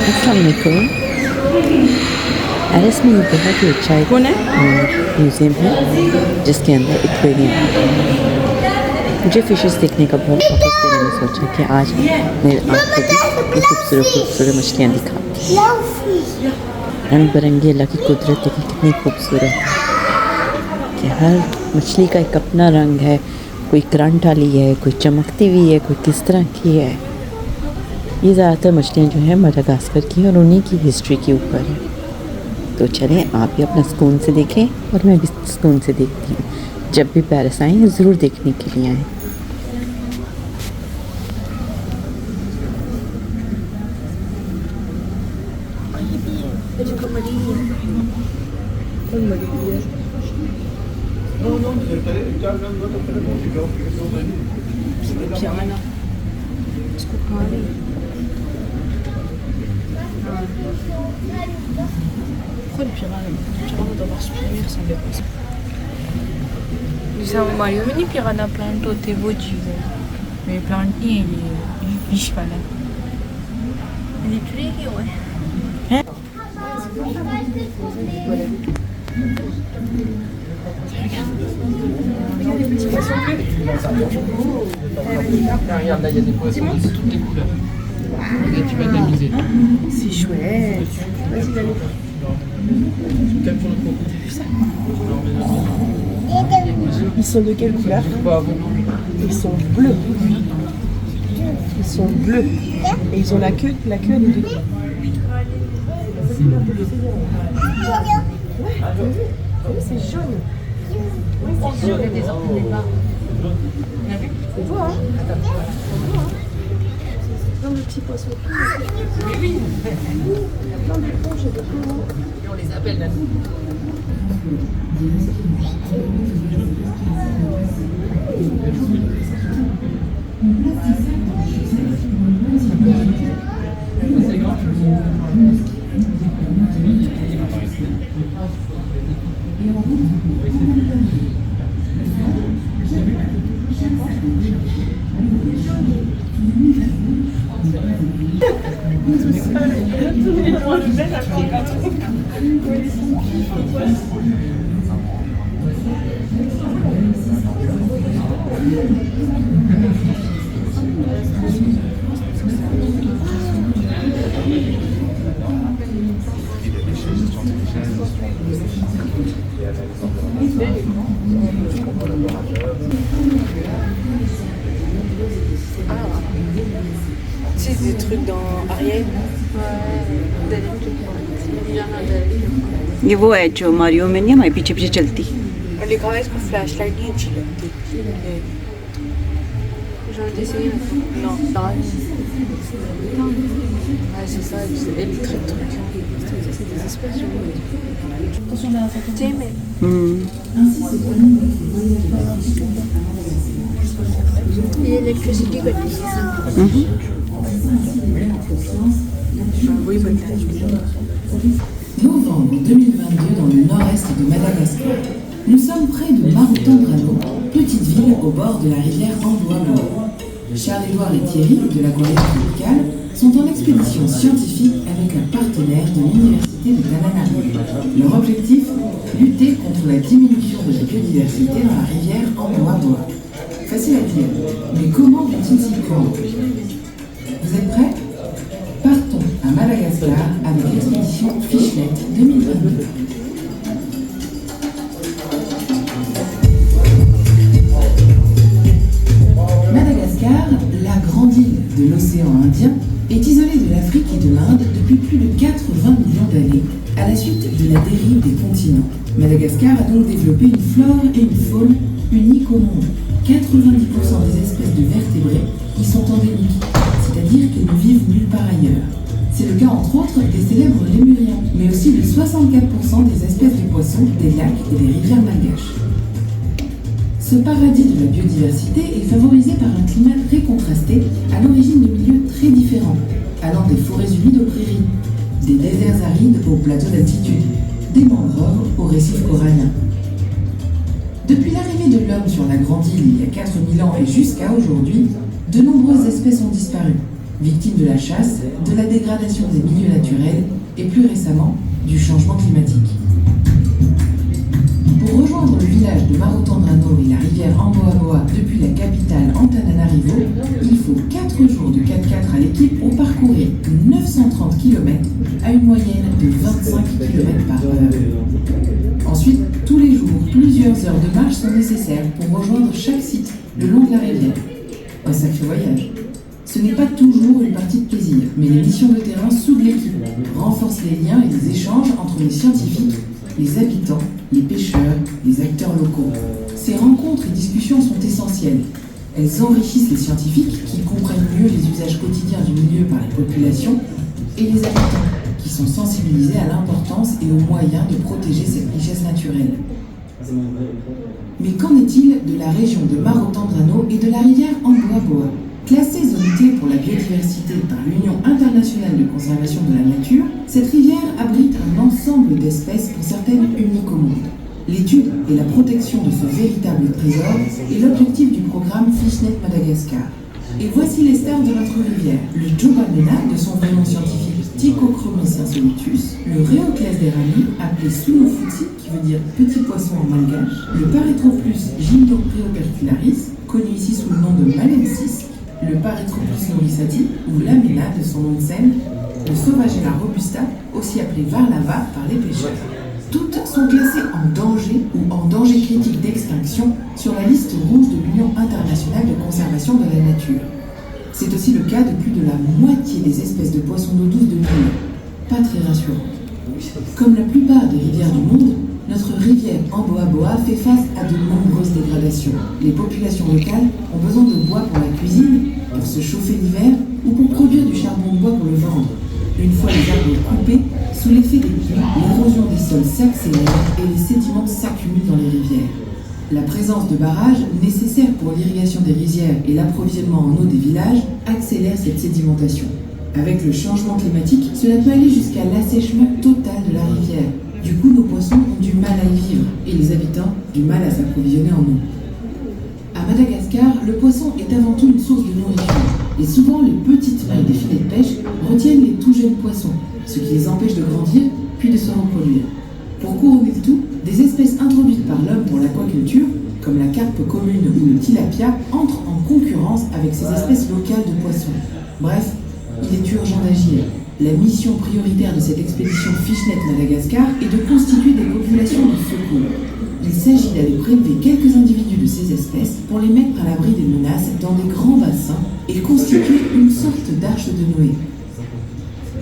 अस्सलाम वालेकुम। एरिस में ये बहुत ही अच्छा एक म्यूज़ियम है जिसके अंदर एक्वेरियम है। मुझे फ़िशेस देखने का बहुत शौक है, इसलिए मैंने सोचा कि आज मेरे आपको भी ये खूबसूरत मछलियाँ दिखा। रंग बिरंगी अल्लाह की कुदरत देखिए कितनी खूबसूरत है कि हर मछली का एक अपना रंग है। कोई करंट वाली है, कोई चमकती हुई है, कोई किस तरह की है। ये ज़्यादातर मछलियाँ जो हैं मडागास्कर की हैं और उन्हीं की हिस्ट्री के ऊपर है। तो चलें आप भी अपना सुकून से देखें और मैं भी सुकून से देखती हूँ। जब भी पेरिस आएँ ज़रूर देखने के लिए आएँ। Pourquoi le piranha? Le piranha doit avoir supprimé, il ressemblait pas à ça. Diciamo Mario, veni piranha planto te voci. Mais planti il fish pas là. Il est plus léger, ouais. Hein? Regarde les petits poissons bleus. Regarde, là il y a des poissons de toutes les couleurs. Et tu vas t'amuser. C'est chouette. Vas-y, Dani. Quel pour le coup? T'as vu ça? Ils sont de quelle couleur? Ils sont bleus. Ils sont bleus. Et ils ont la queue elle est de quoi? Ouais, t'as vu? C'est jaune. C'est jaune et des orteils bas. C'est beau, hein? Plein de petits poissons. Il y a plein d'éponges et de coraux. On les appelle là. C'est des trucs dans Ariel. ये वो है जो मारियो में नहीं हमारे पीछे पीछे चलती। और लिखा है इसको फ्लैश लाइट नहीं अच्छी लगती। J'ai envie d'essayer maintenant. Non, pareil. Ouais, c'est ça, elle est très truc. C'est des espèces. Attention à la photo. Tu sais, mais. Il y a l'électricité quand tu dis ça. Oui, Novembre 2022 dans le nord-est de Madagascar. Nous sommes près de Maroutambrano, petite ville au bord de la rivière Amboa-Loa. Charles-Édouard et Thierry de la Guayane tropicale sont en expédition scientifique avec un partenaire de l'université de Tananarive. Leur objectif, lutter contre la diminution de la biodiversité dans la rivière Amboa-Loa. Facile à dire, mais comment vont-ils s'y prendre? Vous êtes prêts? Partons à Madagascar avec l'expédition Fishnet 2022. Madagascar, la grande île de l'océan Indien, est isolée de l'Afrique et de l'Inde depuis plus de 80 millions d'années, à la suite de la dérive des continents. Madagascar a donc développé une flore et une faune uniques au monde. 90% des espèces de vertébrés y sont endémiques, c'est-à-dire qu'elles ne vivent nulle part ailleurs. C'est le cas entre autres des célèbres lémuriens, mais aussi de 64% des espèces de poissons, des lacs et des rivières malgaches. Ce paradis de la biodiversité est favorisé par un climat très contrasté, à l'origine de milieux très différents, allant des forêts humides aux prairies, des déserts arides aux plateaux d'altitude, des mangroves aux récifs coralliens. Depuis l'arrivée de l'homme sur la grande île il y a 4000 ans et jusqu'à aujourd'hui, de nombreuses espèces ont disparu. victimes de la chasse, de la dégradation des milieux naturels et plus récemment du changement climatique. Pour rejoindre le village de Marotandrano et la rivière Amboaboa depuis la capitale Antananarivo, il faut 4 jours de 4x4 à l'équipe pour parcourir 930 km à une moyenne de 25 km par heure. Ensuite, tous les jours, plusieurs heures de marche sont nécessaires pour rejoindre chaque site le long de la rivière. Un sacré voyage. Ce n'est pas toujours une partie de plaisir, mais les missions de terrain soudent l'équipe, renforcent les liens et les échanges entre les scientifiques, les habitants, les pêcheurs, les acteurs locaux. Ces rencontres et discussions sont essentielles. Elles enrichissent les scientifiques qui comprennent mieux les usages quotidiens du milieu par les populations et les habitants qui sont sensibilisés à l'importance et aux moyens de protéger cette richesse naturelle. Mais qu'en est-il de la région de Marotandrano et de la rivière Amboaboa? Classée zone T pour la biodiversité par l'Union internationale de conservation de la nature, cette rivière abrite un ensemble d'espèces pour certaines uniques au monde. L'étude et la protection de ce véritable trésor est l'objectif du programme Fishnet Madagascar. Et voici les stars de notre rivière. Le Djobamena, de son vrai nom scientifique Stichochromis insolitus, le Rheocles derami, appelé Sunofutsi, qui veut dire petit poisson en malgache, le Parétroplus gymnopreopercularis, connu ici sous le nom de malensis, le Parétroplus norisati, ou l'Amena de son nom de scène, le Sauvagella robusta, aussi appelé varlava par les pêcheurs. Toutes sont classées en danger ou en danger critique d'extinction sur la liste rouge de l'Union internationale de conservation de la nature. C'est aussi le cas de plus de la moitié des espèces de poissons d'eau douce de l'île. Pas très rassurant. Comme la plupart des rivières du monde, notre rivière Amboaboa fait face à de nombreuses dégradations. Les populations locales ont besoin de bois pour la cuisine, pour se chauffer l'hiver ou pour produire du charbon de bois pour le vendre. Une fois les arbres coupés, sous l'effet des pluies, l'érosion des sols s'accélère et les sédiments s'accumulent dans les rivières. La présence de barrages, nécessaires pour l'irrigation des rizières et l'approvisionnement en eau des villages, accélère cette sédimentation. Avec le changement climatique, cela peut aller jusqu'à l'assèchement total de la rivière. Du coup, nos poissons ont du mal à y vivre et les habitants du mal à s'approvisionner en eau. À Madagascar, le poisson est avant tout une source de nourriture. Et souvent, les petites mailles des filets de pêche retiennent les tout jeunes poissons, ce qui les empêche de grandir puis de se reproduire. Pour couronner le tout, des espèces introduites par l'homme pour l'aquaculture, comme la carpe commune ou le tilapia, entrent en concurrence avec ces espèces locales de poissons. Bref, il est urgent d'agir. La mission prioritaire de cette expédition Fishnet Madagascar est de constituer des populations de secours. Il s'agit d'aller prélever quelques individus de ces espèces pour les mettre à l'abri des menaces dans des grands bassins et constituer une sorte d'arche de Noé.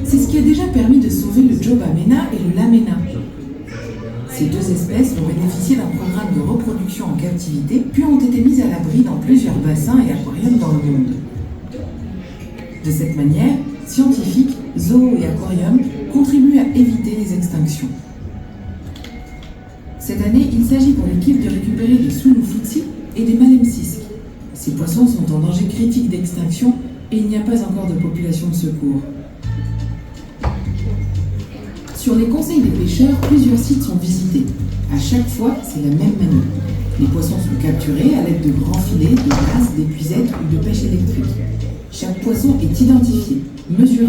C'est ce qui a déjà permis de sauver le Djobamena et le Lamena. Ces deux espèces ont bénéficié d'un programme de reproduction en captivité, puis ont été mises à l'abri dans plusieurs bassins et aquariums dans le monde. De cette manière, scientifiques, zoos et aquariums contribuent à éviter les extinctions. Cette année, il s'agit pour l'équipe de récupérer des Sunofutsi et des Malemsisks. Ces poissons sont en danger critique d'extinction et il n'y a pas encore de population de secours. Sur les conseils des pêcheurs, plusieurs sites sont visités. À chaque fois, c'est la même manœuvre. Les poissons sont capturés à l'aide de grands filets, de brasses, d'épuisettes ou de pêche électrique. Chaque poisson est identifié, mesuré,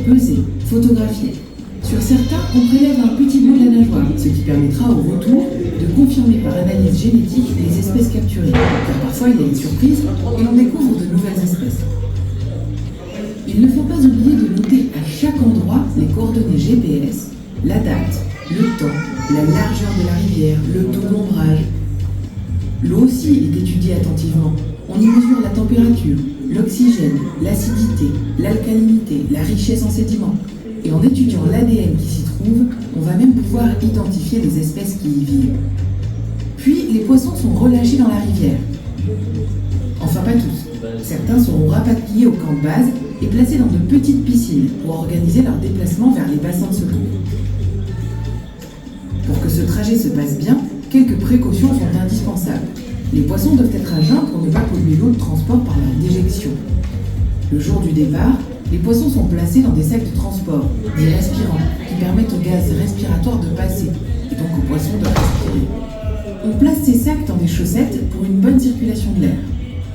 pesé, photographié. Sur certains, on prélève un petit bout de la nageoire, ce qui permettra au retour de confirmer par analyse génétique les espèces capturées, car parfois il y a une surprise et on découvre de nouvelles espèces. Il ne faut pas oublier de noter à chaque endroit les coordonnées GPS, la date, le temps, la largeur de la rivière, le taux d'ombrage. L'eau aussi est étudiée attentivement. On y mesure la température, l'oxygène, l'acidité, l'alcalinité, la richesse en sédiments. Et en étudiant l'ADN qui s'y trouve, on va même pouvoir identifier les espèces qui y vivent. Puis, les poissons sont relâchés dans la rivière. Enfin, pas tous. Certains seront rapatriés au camp de base et placés dans de petites piscines pour organiser leur déplacement vers les bassins de secours. Pour que ce trajet se passe bien, quelques précautions sont indispensables. Les poissons doivent être à jeun pour ne pas polluer l'eau de transport par leur déjection. Le jour du départ, les poissons sont placés dans des sacs de transport, des respirants, qui permettent au gaz respiratoire de passer, et donc aux poissons de respirer. On place ces sacs dans des chaussettes pour une bonne circulation de l'air.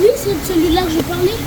Oui, c'est de celui-là que je parlais.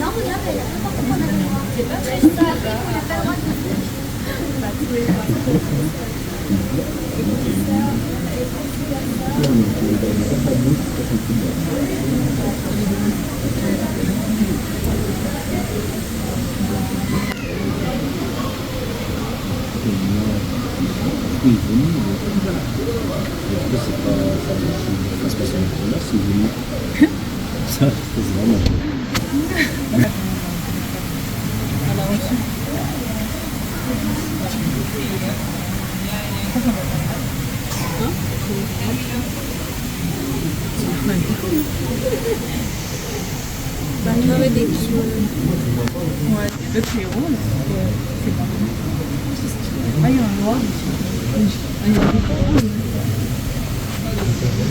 Non, regarde, elle a n'importe quoi. C'est pas très ça. On n'a pas le droit Ça, c'est vraiment. Ouais, le très rose, c'est pas bon. Ah, il y a un noir ici. Ah, il y a des roses.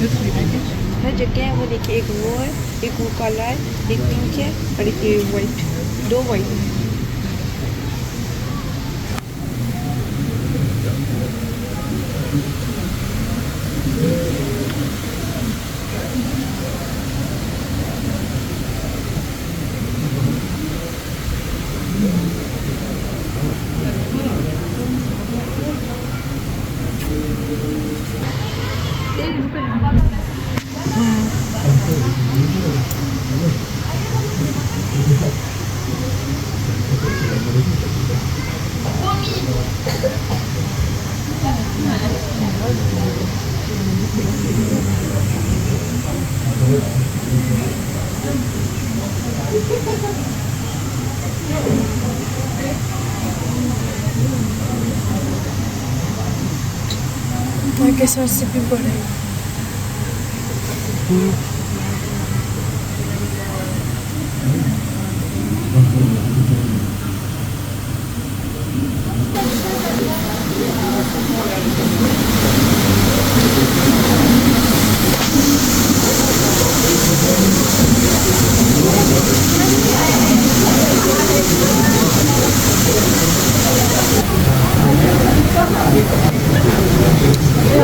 Le très beige. Raja क्या वो देखिए एक वो है एक वो काला है एक पिंक है और एक ये वाइट दो वाइट है que ça c'est plus beau là.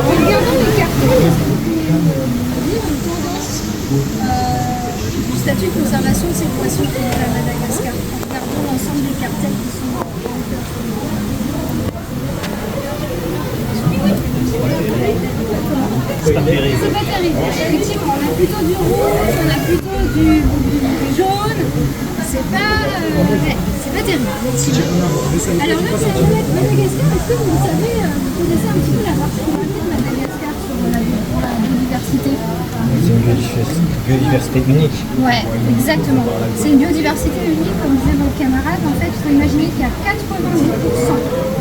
Regardons les cartes. Du statut de conservation de ces poissons qui vivent à Madagascar. Regardons l'ensemble des cartels qui sont C'est pas terrible. Effectivement, on a plutôt du rouge, on a plutôt du jaune. C'est pas terrible, effectivement. Alors là, c'est Madagascar. Est-ce que vous savez, vous connaissez un petit peu la particularité de Madagascar sur la biodiversité? C'est une biodiversité unique. Ouais, exactement. C'est une biodiversité unique, comme disait votre camarade. En fait, il faut imaginer qu'il y a 90%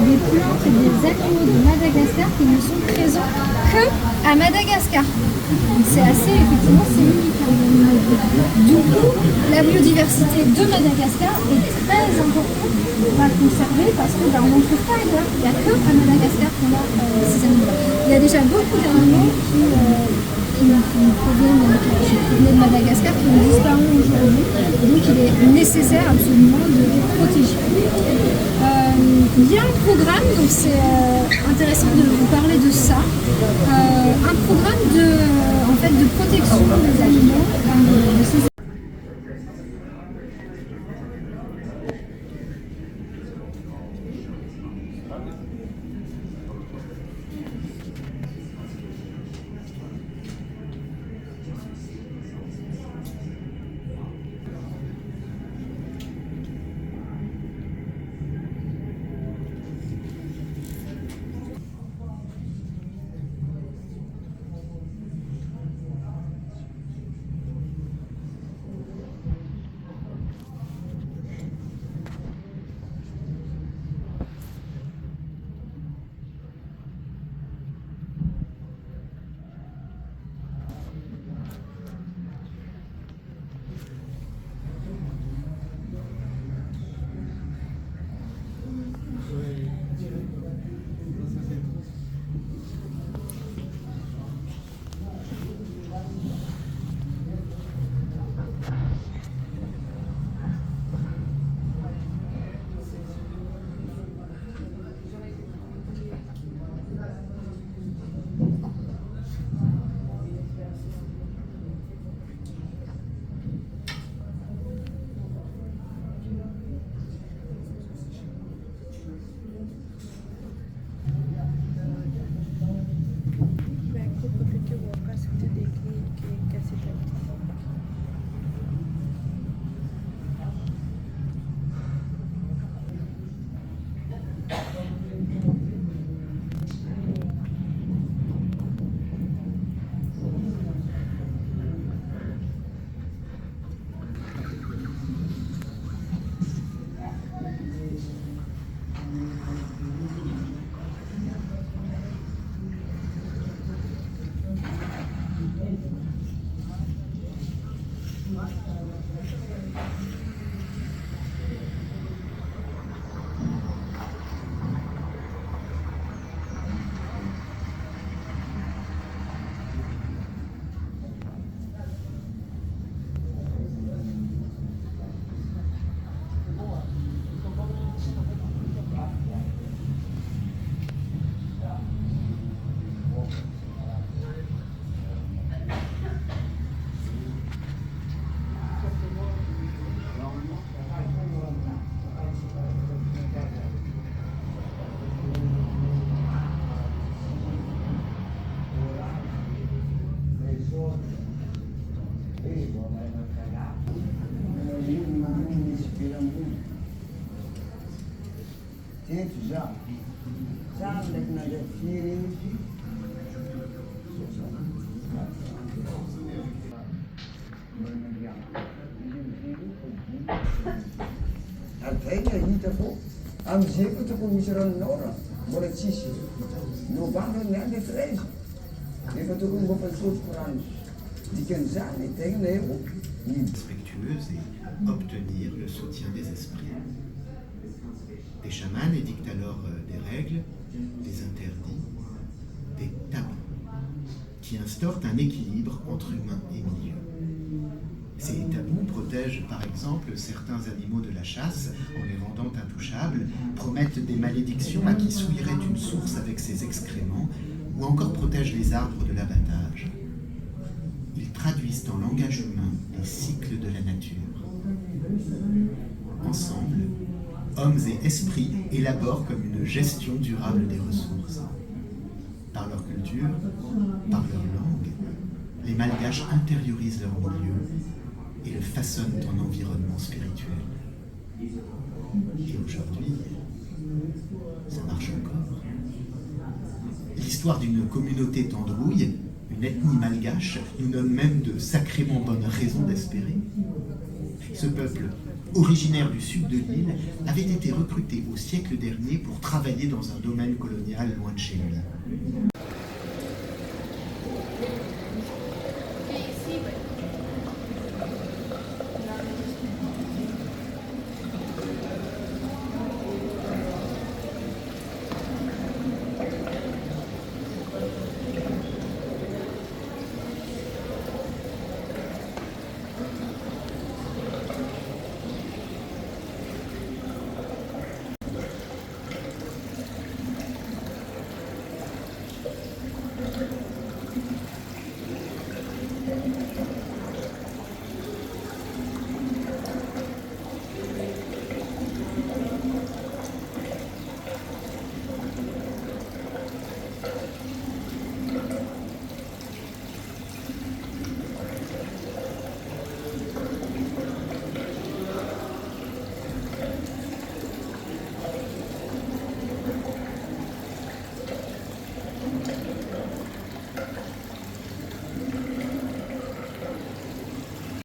des plantes et des animaux de Madagascar qui ne sont présents que à Madagascar. C'est assez, effectivement, c'est unique. Du coup, la biodiversité de Madagascar est très importante à conserver parce que on n'en trouve pas ailleurs. Il n'y a que à Madagascar qu'on a ces animaux. Il y a déjà beaucoup d'animaux qui proviennent de Madagascar, qui ont disparu aujourd'hui. Donc il est nécessaire absolument de les protéger. Il y a un programme, donc c'est intéressant de vous parler de ça. Un programme de, en fait de protection des animaux, de ces amizeko tokony misy ranonora mbola tsisy novembre ny andro 13 efa tokony mbofa nisotiko rano dikan'izany tegna eo respectueuse et obtenir le soutien des esprits. Les chamans édictent alors des règles, des interdits, des tabous, qui instaurent un équilibre entre humain et milieu. Ces tabous protègent par exemple certains animaux de la chasse en les rendant intouchables, promettent des malédictions à qui souillerait une source avec ses excréments, ou encore protègent les arbres de l'abattage. Ils traduisent en langage humain les cycles de la nature. Ensemble, hommes et esprits élaborent comme une gestion durable des ressources. Par leur culture, par leur langue, les Malgaches intériorisent leur milieu et le façonnent en environnement spirituel. Et aujourd'hui, ça marche encore. L'histoire d'une communauté d'androuilles, une ethnie malgache, nous donne même de sacrément bonnes raisons d'espérer. Ce peuple, originaire du sud de l'île, avait été recruté au siècle dernier pour travailler dans un domaine colonial loin de chez lui.